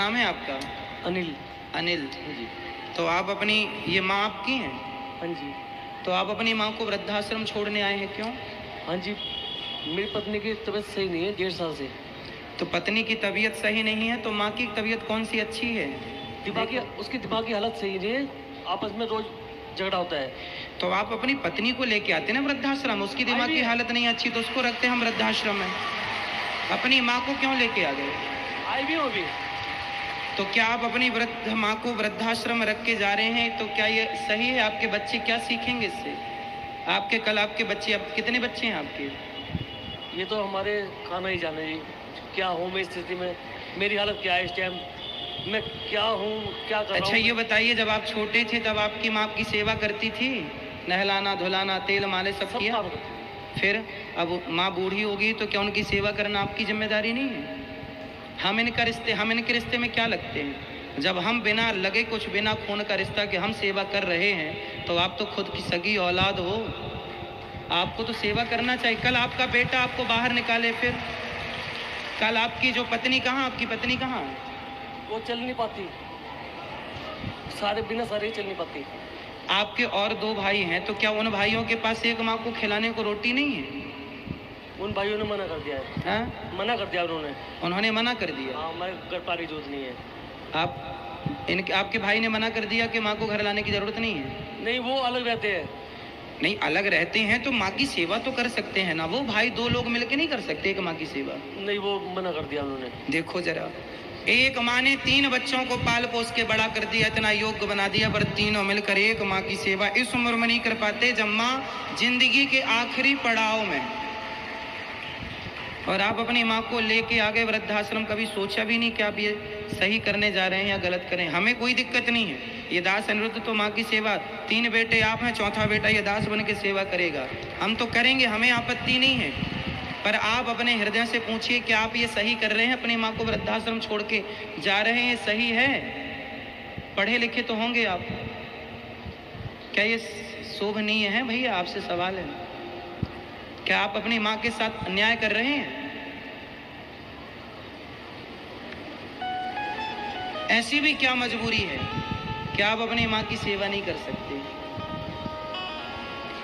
नाम है आपका? अनिल। अनिल जी। तो आप अपनी ये माँ आपकी हैं? हाँ जी। तो आप अपनी माँ को वृद्धाश्रम छोड़ने आए हैं, क्यों? हाँ जी, मेरी पत्नी की तबीयत सही नहीं है 1.5 साल से। तो पत्नी की तबीयत सही नहीं है तो माँ की तबीयत कौन सी अच्छी है? उसकी दिमागी हालत सही नहीं है, आपस में रोज झगड़ा होता है। तो आप अपनी पत्नी को लेके आते ना वृद्धाश्रम, उसकी दिमाग की हालत नहीं अच्छी तो उसको रखते हम वृद्धाश्रम में, अपनी माँ को क्यों लेके आ गए? आई भी हो भी। तो क्या आप अपनी वृद्ध माँ को वृद्धाश्रम में रख के जा रहे हैं तो क्या ये सही है? आपके बच्चे क्या सीखेंगे इससे? आपके कल आपके बच्चे, अब कितने बच्चे हैं आपके? ये तो हमारे खाना ही जाने जी, क्या हूँ मैं इस स्थिति में, मेरी हालत क्या है इस टाइम, मैं क्या हूँ क्या कर रहा हूँ। अच्छा ये बताइए, जब आप छोटे थे तब आपकी माँ आपकी सेवा करती थी, नहलाना धुलाना तेल मालिश सब किया? फिर अब माँ बूढ़ी होगी तो क्या उनकी सेवा करना आपकी जिम्मेदारी नहीं है? हम इनके रिश्ते में क्या लगते हैं? जब हम बिना लगे कुछ बिना खून का रिश्ता कि हम सेवा कर रहे हैं तो आप तो खुद की सगी औलाद हो, आपको तो सेवा करना चाहिए। कल आपका बेटा आपको बाहर निकाले, फिर कल आपकी जो पत्नी कहाँ, आपकी पत्नी कहाँ है? वो चल नहीं पाती, बिना सारे चल नहीं पाती। आपके और 2 भाई हैं तो क्या उन भाइयों के पास एक माँ को खिलाने को रोटी नहीं है? उन भाइयों ने मना कर दिया है। हाँ? मना कर दिया उन्होंने मना कर दिया। हाँ, हमारे घर पारी दूध नहीं है। आपके भाई ने मना कर दिया कि माँ को घर लाने की जरूरत नहीं है? नहीं, वो अलग रहते हैं। नहीं, अलग रहते हैं तो माँ की सेवा तो कर सकते हैं ना, वो भाई 2 लोग मिलके नहीं कर सकते एक माँ की सेवा? नहीं, वो मना कर दिया उन्होंने। देखो जरा, एक माँ ने 3 बच्चों को पाल पोस के बड़ा कर दिया, इतना योग्य बना दिया, पर तीनों मिलकर एक माँ की सेवा इस उम्र में नहीं कर पाते जब माँ जिंदगी के आखिरी पड़ाव में। और आप अपनी माँ को लेके आ गए वृद्धाश्रम, कभी सोचा भी नहीं कि आप ये सही करने जा रहे हैं या गलत करें? हमें कोई दिक्कत नहीं है, ये दास अनिरुद्ध तो माँ की सेवा, 3 बेटे आप हैं, 4था बेटा ये दास बन के सेवा करेगा, हम तो करेंगे, हमें आपत्ति नहीं है। पर आप अपने हृदय से पूछिए कि आप ये सही कर रहे हैं? अपनी माँ को वृद्धाश्रम छोड़ के जा रहे हैं, सही है? पढ़े लिखे तो होंगे आप, क्या ये शोभनीय है? भैया आपसे सवाल है, क्या आप अपनी माँ के साथ अन्याय कर रहे हैं? ऐसी भी क्या मजबूरी है कि आप अपनी माँ की सेवा नहीं कर सकते?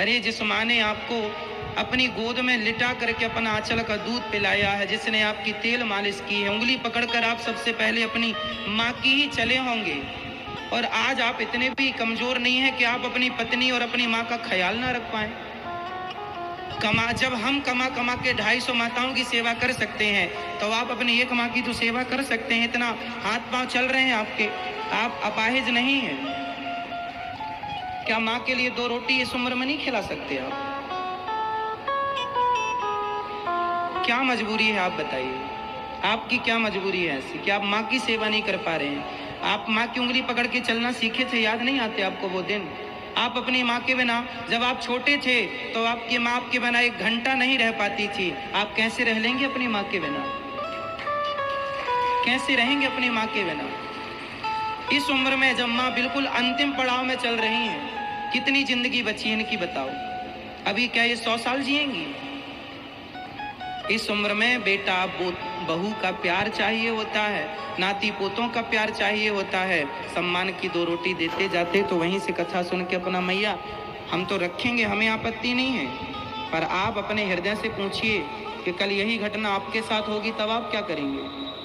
अरे जिस माँ ने आपको अपनी गोद में लिटा करके अपना आंचल का दूध पिलाया है, जिसने आपकी तेल मालिश की है, उंगली पकड़कर आप सबसे पहले अपनी माँ की ही चले होंगे, और आज आप इतने भी कमजोर नहीं है कि आप अपनी पत्नी और अपनी माँ का ख्याल ना रख पाए। जब हम कमा के 250 माताओं की सेवा कर सकते हैं तो आप अपनी एक माँ की तो सेवा कर सकते हैं। इतना हाथ पांव चल रहे हैं आपके, आप अपाहिज नहीं हैं क्या? माँ के लिए 2 रोटी इस उम्र में नहीं खिला सकते आप? क्या मजबूरी है आप बताइए, आपकी क्या मजबूरी है ऐसी कि आप माँ की सेवा नहीं कर पा रहे हैं? आप माँ की उंगली पकड़ के चलना सीखे थे, याद नहीं आते आपको वो दिन? आप अपनी माँ के बिना, जब आप छोटे थे तो आपकी माँ आपके बिना 1 घंटा नहीं रह पाती थी, आप कैसे रह लेंगे अपनी माँ के बिना? कैसे रहेंगे अपनी माँ के बिना? इस उम्र में जब माँ बिल्कुल अंतिम पड़ाव में चल रही हैं, कितनी जिंदगी बची है इनकी बताओ? अभी क्या ये 100 साल जिएंगी? इस उम्र में बेटा बहू का प्यार चाहिए होता है, नाती पोतों का प्यार चाहिए होता है। सम्मान की 2 रोटी देते जाते तो वहीं से कथा सुन के अपना मैया हम तो रखेंगे, हमें आपत्ति नहीं है, पर आप अपने हृदय से पूछिए कि कल यही घटना आपके साथ होगी तब आप क्या करेंगे?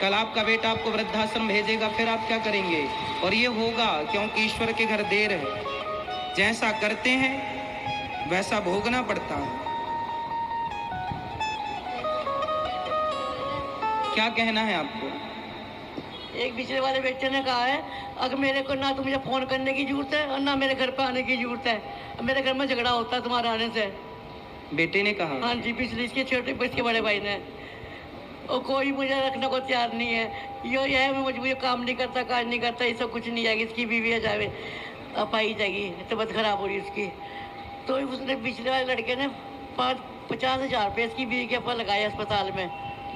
कल आपका बेटा आपको वृद्धाश्रम भेजेगा, फिर आप क्या करेंगे? और ये होगा क्योंकि ईश्वर के घर देर है, जैसा करते हैं वैसा भोगना पड़ता है। क्या कहना है आपको? एक पिछले वाले बेटे ने कहा है, अगर मेरे को ना तो मुझे फोन करने की जरूरत है और ना मेरे घर पे आने की जरूरत है, मेरे घर में झगड़ा होता है तुम्हारे आने से। बेटे ने कहा? हाँ जी, पिछले इसके छोटे इसके बड़े भाई ने। और कोई मुझे रखने को तैयार नहीं है, ये है मैं मुझे काम नहीं करता, काज नहीं करता, ये सब कुछ नहीं जाएगी, इसकी बीवी है जावे पाई जाएगी, तबीयत खराब हो रही है उसकी। तो उसने पिछले वाले लड़के ने 50,000 रुपये इसकी बीवी के ऊपर लगाए अस्पताल में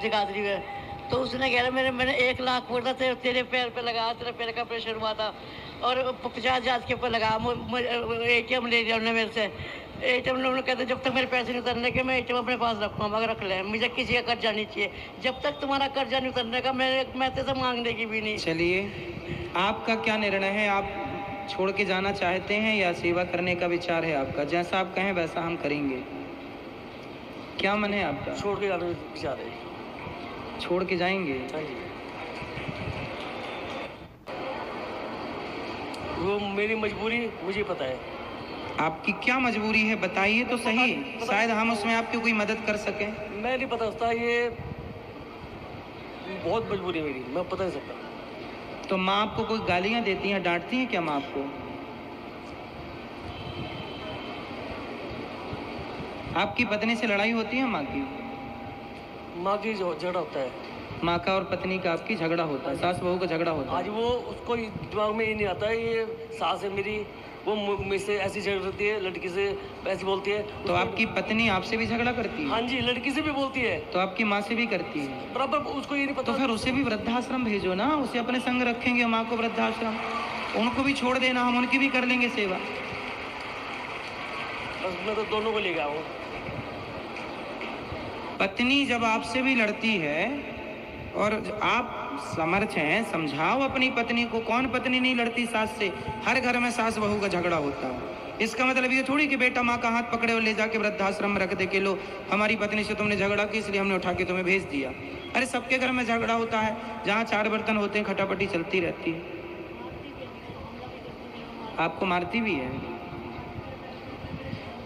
जगाधरी में। तो उसने कह रहा मैंने 1 लाख बोला था तेरे पैर पे लगा, तेरे पैर का ऑपरेशन हुआ था, और 50,000 के ऊपर लगा, ATM ले लिया उन्होंने मेरे से। एटीएम उन्होंने कहते जब तक मेरे पैसे नहीं उतरने के मैं एटीएम अपने पास रखूँगा, मगर रख ले, मुझे किसी का कर्जा नहीं चाहिए। जब तक तुम्हारा कर्जा नहीं उतरने का मैं तेरे से मांगने की भी नहीं। चलिए, आपका क्या निर्णय है? आप छोड़ के जाना चाहते हैं या सेवा करने का विचार है आपका? जैसा आप कहें वैसा हम करेंगे। क्या मन है आपका? छोड़ के जाने का विचार है। छोड़ के जाएंगे? हाँ जी, वो मेरी मजबूरी मुझे पता है। आपकी क्या मजबूरी है बताइए तो सही, शायद हम उसमें आपकी कोई मदद कर सकें। मैं नहीं पता उसका, ये बहुत मजबूरी है मेरी, मैं पता नहीं सकता। तो माँ आपको कोई गालियाँ देती हैं, डांटती हैं क्या माँ आपको? आपकी पत्नी से लड़ाई होती है माँ की? माँ की झगड़ा होता है। माँ का और पत्नी का आपकी झगड़ा होता है, सास बहू का झगड़ा होता आज है। वो उसको दिमाग में ये नहीं आता है, ये सास है मेरी, वो मुझ से ऐसी झगड़ती है, लड़की से ऐसी बोलती है। तो आपकी पत्नी आपसे भी झगड़ा करती है? हाँ जी, लड़की से भी बोलती है। तो आपकी माँ से भी करती है? बराबर, उसको ये नहीं पता। तो फिर उसे भी वृद्धाश्रम भेजो ना, उसे अपने संग रखेंगे माँ को वृद्धाश्रम, उनको भी छोड़ देना, हम उनकी भी कर लेंगे सेवा। बस मैं तो दोनों को ले गया हूँ। पत्नी जब आपसे भी लड़ती है और आप समर्थ हैं, समझाओ अपनी पत्नी को। कौन पत्नी नहीं लड़ती सास से? हर घर में सास बहू का झगड़ा होता है। इसका मतलब ये थोड़ी कि बेटा माँ का हाथ पकड़े और ले जाके वृद्धाश्रम में रख दे के लो हमारी पत्नी से तुमने झगड़ा की इसलिए हमने उठा के तुम्हें भेज दिया। अरे सबके घर में झगड़ा होता है, जहाँ 4 बर्तन होते हैं खटापटी चलती रहती है। आपको मारती भी है?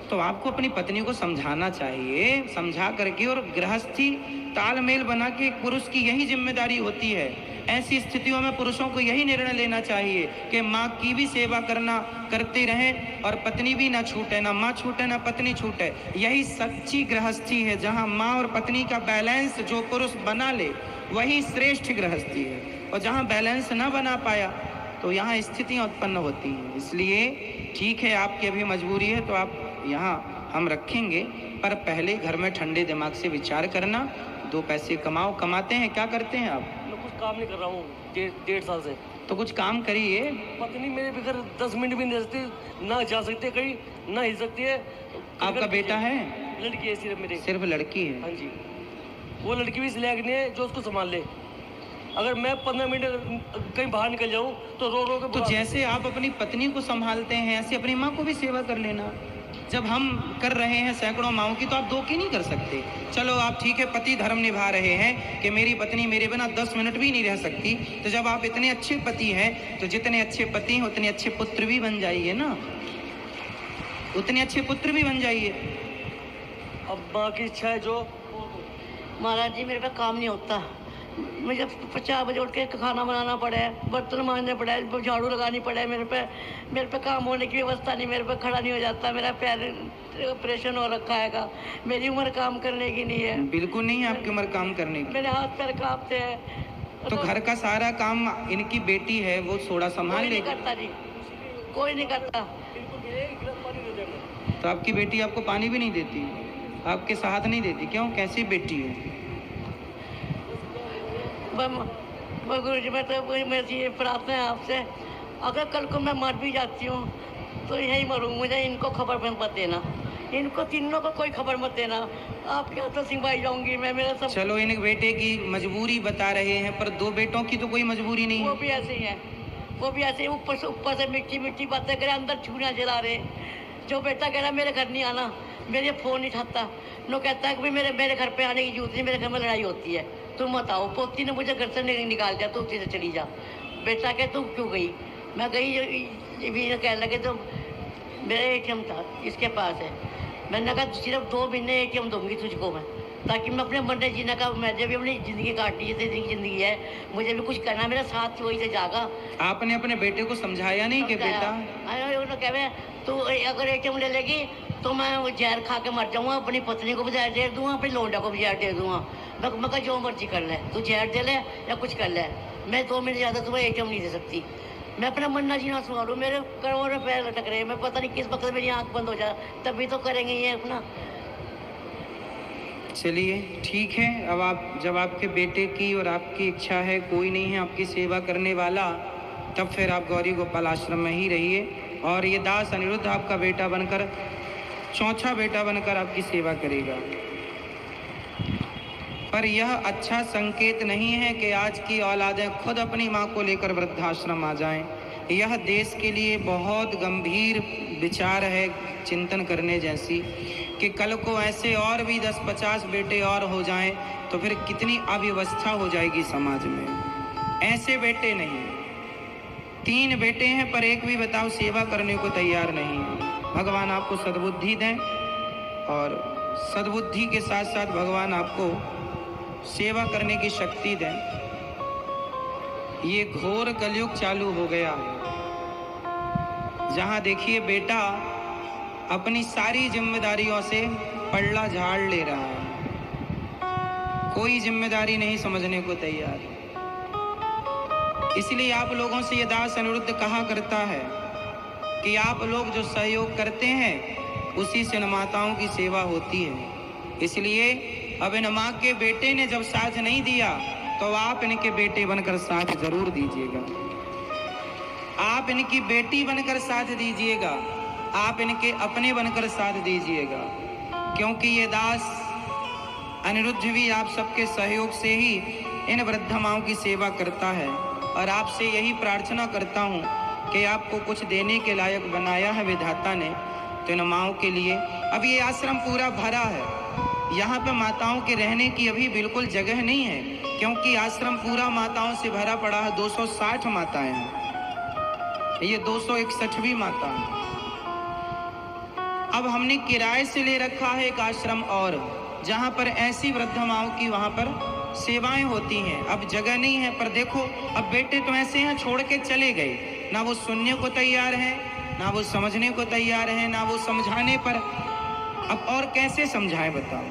तो आपको अपनी पत्नी को समझाना चाहिए, समझा करके, और गृहस्थी तालमेल बना के एक पुरुष की यही जिम्मेदारी होती है। ऐसी स्थितियों में पुरुषों को यही निर्णय लेना चाहिए कि माँ की भी सेवा करते रहें और पत्नी भी ना छूटे, ना माँ छूटे ना पत्नी छूटे। यही सच्ची गृहस्थी है, जहाँ माँ और पत्नी का बैलेंस जो पुरुष बना ले वही श्रेष्ठ गृहस्थी है। और जहाँ बैलेंस ना बना पाया तो यहाँ स्थितियाँ उत्पन्न होती हैं। इसलिए ठीक है, आपकी अभी मजबूरी है तो आप यहाँ हम रखेंगे, पर पहले घर में ठंडे दिमाग से विचार करना, 2 पैसे कमाओ। कमाते हैं? क्या करते हैं आप? मैं कुछ काम नहीं कर रहा हूँ 1.5 साल से। तो कुछ काम करिए। पत्नी मेरे बगैर 10 मिनट भी नहीं सकती, ना जा सकती है कहीं, ना हिल सकती है। आपका बेटा है? लड़की है सिर्फ मेरी। सिर्फ लड़की है? हाँ जी, वो लड़की भी इस लायक नहीं है जो उसको संभाल ले। अगर मैं 15 मिनट कहीं बाहर निकल जाऊँ तो रो रो के। तो जैसे आप अपनी पत्नी को संभालते हैं ऐसे अपनी माँ को भी सेवा कर लेना। जब हम कर रहे हैं सैकड़ों माओं की, तो आप 2 की नहीं कर सकते। चलो आप ठीक है पति धर्म निभा रहे हैं कि मेरी पत्नी मेरे बिना 10 मिनट भी नहीं रह सकती। तो जब आप इतने अच्छे पति हैं तो जितने अच्छे पति हैं उतने अच्छे पुत्र भी बन जाइए ना, उतने अच्छे पुत्र भी बन जाइए। अब माँ की इच्छा है जो। महाराज जी मेरे पे काम नहीं होता, मुझे 4 बजे उठ के खाना बनाना पड़ा है, बर्तन मांजने पड़ा है, झाड़ू लगानी पड़ा है। मेरे पे काम होने की व्यवस्था नहीं, मेरे पे खड़ा नहीं हो जाता। मेरा पैर ऑपरेशन हो रखा है, मेरी उम्र काम करने की नहीं है। बिल्कुल नहीं है आपकी उम्र काम करने की। मेरे हाथ पैर कांपते हैं। तो घर का सारा काम इनकी बेटी है, वो थोड़ा संभाल कोई नहीं लेगी। करता जी, कोई नहीं करता। तो आपकी बेटी आपको पानी भी नहीं देती, आपके साथ नहीं देती? क्यों, कैसी बेटी है? गुरु जी मैं तो मेरी ये प्रार्थना है आपसे, अगर कल को मैं मर भी जाती हूँ तो यही मरूँ, मुझे इनको खबर मत देना, इनको तीनों को कोई खबर मत देना। आपके हाथों सिंहवाई जाऊंगी मैं, मेरा सब। चलो इन बेटे की मजबूरी बता रहे हैं, पर 2 बेटों की तो कोई मजबूरी नहीं वो है। भी ऐसे ही है, वो भी ऐसे ही ऊपर से मीठी बातें करे, अंदर छूना चला रहे। जो बेटा कह रहा मेरे घर नहीं आना, मेरे फ़ोन नहीं उठाता, नो कहता है कि भाई मेरे घर पे आने की जरूरत नहीं, मेरे घर में लड़ाई होती है, तुम बताओ। पोती ने मुझे घर से निकाल दिया, तू उसी से चली जा। बेटा कह तू क्यों गई? मैं गई, ये कहने लगे तो मेरा एटीएम था इसके पास है, मैंने कहा सिर्फ 2 महीने एटीएम दूंगी तुझको मैं, ताकि मैं अपने मन जीने का, मैंने भी अपनी ज़िंदगी काटी है, तेरी जिंदगी है, मुझे भी कुछ करना, मेरा साथ वही से जागा। आपने अपने बेटे को समझाया नहीं कि बेटा? उन्होंने कहे तू अगर एटीएम ले लेगी तो मैं वो जहर खा के मर जाऊँगा, अपनी पत्नी को भी जहर दे दूँगा, अपनी लोंडा को भी जहर दे दूँगा। मैं कहा जो मर्जी कर ले, तू जहर दे ले या कुछ कर ले, मैं 2 मिनट ज़्यादा तुम्हें एटीएम नहीं दे सकती। मैं अपना मरना जीना संभालूँ, मेरे करोड़ों रुपये लटक रहे हैं, मैं पता नहीं किस वक्त मेरी आँख बंद हो जाए, तभी तो करेंगे ये अपना। चलिए ठीक है, अब आप जब आपके बेटे की और आपकी इच्छा है, कोई नहीं है आपकी सेवा करने वाला, तब फिर आप गौरी गोपाल आश्रम में ही रहिए। और ये दास अनिरुद्ध आपका बेटा बनकर चौथा बेटा बनकर आपकी सेवा करेगा। पर यह अच्छा संकेत नहीं है कि आज की औलादें खुद अपनी माँ को लेकर वृद्धाश्रम आ जाएं। यह देश के लिए बहुत गंभीर विचार है, चिंतन करने जैसी, कि कल को ऐसे और भी 10-50 बेटे और हो जाएं तो फिर कितनी अव्यवस्था हो जाएगी समाज में। ऐसे बेटे नहीं, 3 बेटे हैं पर एक भी बताओ सेवा करने को तैयार नहीं है। भगवान आपको सद्बुद्धि दें और सद्बुद्धि के साथ साथ भगवान आपको सेवा करने की शक्ति दें। ये घोर कलयुग चालू हो गया है, जहां देखिए बेटा अपनी सारी जिम्मेदारियों से पल्ला झाड़ ले रहा है, कोई जिम्मेदारी नहीं समझने को तैयार। इसलिए आप लोगों से ये दास अनिरुद्ध कहा करता है कि आप लोग जो सहयोग करते हैं उसी से न माताओं की सेवा होती है। इसलिए अब इन माँ के बेटे ने जब साथ नहीं दिया तो आप इनके बेटे बनकर साथ जरूर दीजिएगा, आप इनकी बेटी बनकर साथ दीजिएगा, आप इनके अपने बनकर साथ दीजिएगा। क्योंकि ये दास अनिरुद्ध भी आप सबके सहयोग से ही इन वृद्ध माँओं की सेवा करता है। और आपसे यही प्रार्थना करता हूँ कि आपको कुछ देने के लायक बनाया है विधाता ने, तो इन माँओं के लिए अब ये आश्रम पूरा भरा है। यहाँ पे माताओं के रहने की अभी बिल्कुल जगह नहीं है, क्योंकि आश्रम पूरा माताओं से भरा पड़ा है। 260 माताएं हैं, ये 261वीं माता है। अब हमने किराए से ले रखा है एक आश्रम और, जहाँ पर ऐसी वृद्ध माँओं की वहाँ पर सेवाएं होती हैं। अब जगह नहीं है, पर देखो अब बेटे तो ऐसे हैं छोड़ के चले गए, ना वो सुनने को तैयार है, ना वो समझने को तैयार है, ना वो समझाने पर। अब और कैसे समझाएं बताओ,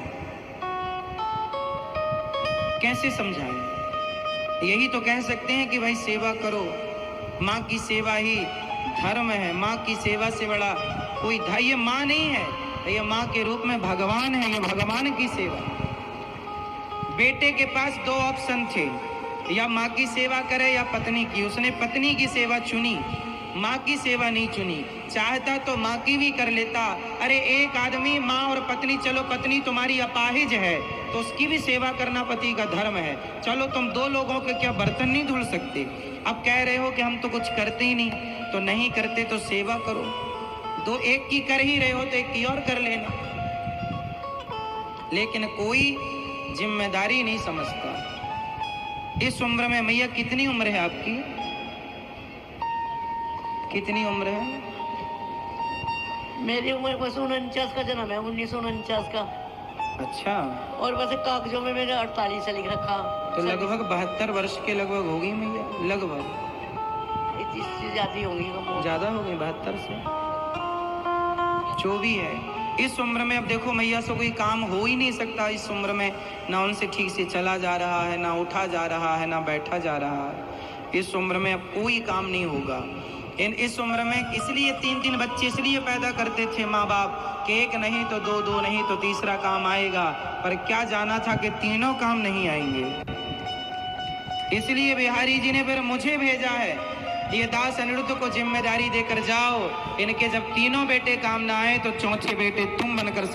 कैसे समझाएं? यही तो कह सकते हैं कि भाई सेवा करो, माँ की सेवा ही धर्म है, माँ की सेवा से बड़ा कोई धर्म। ये माँ नहीं है, ये माँ के रूप में भगवान है, ये भगवान की सेवा। बेटे के पास 2 ऑप्शन थे, या माँ की सेवा करे या पत्नी की। उसने पत्नी की सेवा चुनी, माँ की सेवा नहीं चुनी। चाहता तो माँ की भी कर लेता। अरे एक आदमी, माँ और पत्नी, चलो पत्नी तुम्हारी अपाहिज है तो उसकी भी सेवा करना पति का धर्म है। चलो तुम 2 लोगों के क्या बर्तन नहीं धुल सकते? अब कह रहे हो कि हम तो कुछ करते ही नहीं, तो नहीं करते तो सेवा करो। 2 एक की कर ही रहे हो तो एक की और कर लेना। लेकिन कोई जिम्मेदारी नहीं समझता। इस उम्र में मैया कितनी उम्र है आपकी? कितनी उम्र है? मेरी उम्र बस 49 का जन्म है, 1949 का। अच्छा, और वैसे कागजों में मैंने 48 से लिख रखा। तो लगभग 72 वर्ष के लगभग होगी मैया, लगभग। इससे ज्यादा होंगी, ज्यादा हो गई 72 से। जो भी है, इस उम्र में अब देखो मैया से कोई काम हो ही नहीं सकता। इस उम्र में ना उनसे ठीक से चला जा रहा है, ना उठा जा रहा है, ना बैठा जा रहा है। इस उम्र में अब कोई काम नहीं होगा। इस उम्र में इसलिए 3-3 बच्चे इसलिए पैदा करते थे माँ बाप कि एक नहीं तो 2, 2 नहीं तो तीसरा काम आएगा। पर क्या जाना था कि तीनों काम नहीं आएंगे। इसलिए बिहारी जी ने फिर मुझे भेजा है, ये दास अनिरुद्ध को जिम्मेदारी देकर जाओ, इनके जब तीनों बेटे काम ना आए तो चौथे बेटे तुम बनकर